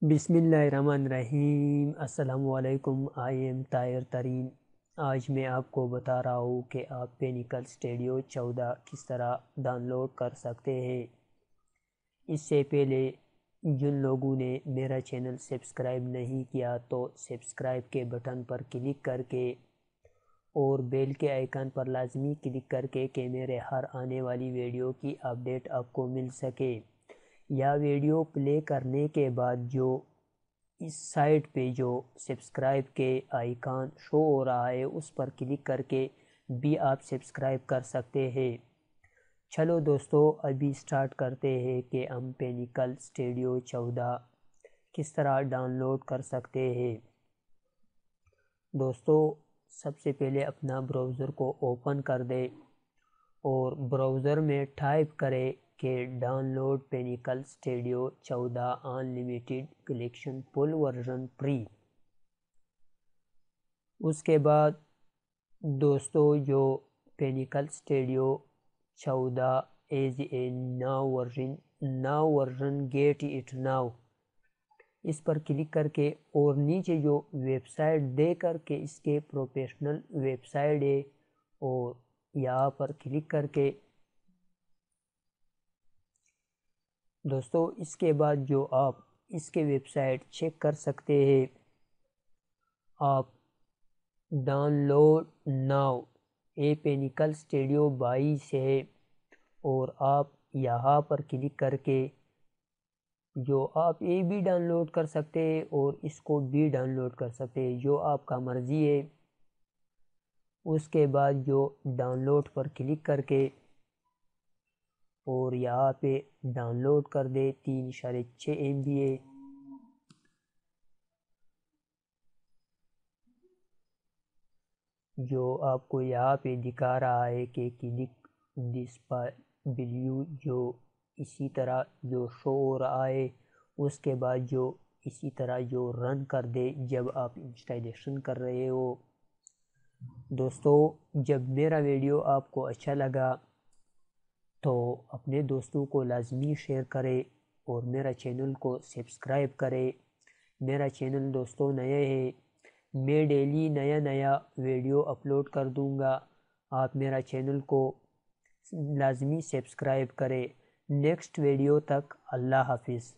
بسم اللہ الرحمن الرحیم۔ السلام علیکم، آئی ایم طاہر ترین۔ آج میں آپ کو بتا رہا ہوں کہ آپ پینیکل اسٹوڈیو 14 کس طرح ڈاؤن لوڈ کر سکتے ہیں۔ اس سے پہلے جن لوگوں نے میرا چینل سبسکرائب نہیں کیا تو سبسکرائب کے بٹن پر کلک کر کے اور بیل کے آئیکن پر لازمی کلک کر کے کہ میرے ہر آنے والی ویڈیو کی اپڈیٹ آپ کو مل سکے، یا ویڈیو پلے کرنے کے بعد جو اس سائٹ پہ جو سبسکرائب کے آئیکن شو ہو رہا ہے اس پر کلک کر کے بھی آپ سبسکرائب کر سکتے ہیں۔ چلو دوستو، ابھی سٹارٹ کرتے ہیں کہ ہم پینیکل اسٹوڈیو 14 کس طرح ڈاؤن لوڈ کر سکتے ہیں۔ دوستو، سب سے پہلے اپنا براؤزر کو اوپن کر دے اور براؤزر میں ٹائپ کرے کہ download Pinnacle Studio 14 unlimited collection full version free. اس کے بعد دوستو جو Pinnacle Studio 14 as a now version get it now, اس پر کلک کر کے اور نیچے جو ویب سائٹ دے کر کے اس کے پروفیشنل ویب سائٹ ہے اور یہاں پر کلک کر کے دوستو اس کے بعد جو آپ اس کے ویب سائٹ چیک کر سکتے ہیں، آپ download now a Pinnacle Studio 22 ہے اور آپ یہاں پر کلک کر کے جو آپ یہ بھی ڈاؤن لوڈ کر سکتے ہیں اور اس کو بھی ڈاؤن لوڈ کر سکتے ہیں، جو آپ کا مرضی ہے۔ اس کے بعد جو ڈاؤن لوڈ پر کلک کر کے اور یہاں پہ ڈاؤن لوڈ کر دے 3.6 MB ہے۔ جو آپ کو یہاں پہ دکھا رہا ہے کہ کلک دس بلیو، جو اسی طرح جو شو ہو رہا ہے، اس کے بعد جو اسی طرح جو رن کر دے جب آپ انسٹالیشن کر رہے ہو۔ دوستو، جب میرا ویڈیو آپ کو اچھا لگا تو اپنے دوستوں کو لازمی شیئر کرے اور میرا چینل کو سبسکرائب کرے۔ میرا چینل دوستو نیا ہے، میں ڈیلی نیا ویڈیو اپلوڈ کر دوں گا، آپ میرا چینل کو لازمی سبسکرائب کرے۔ نیکسٹ ویڈیو تک اللہ حافظ۔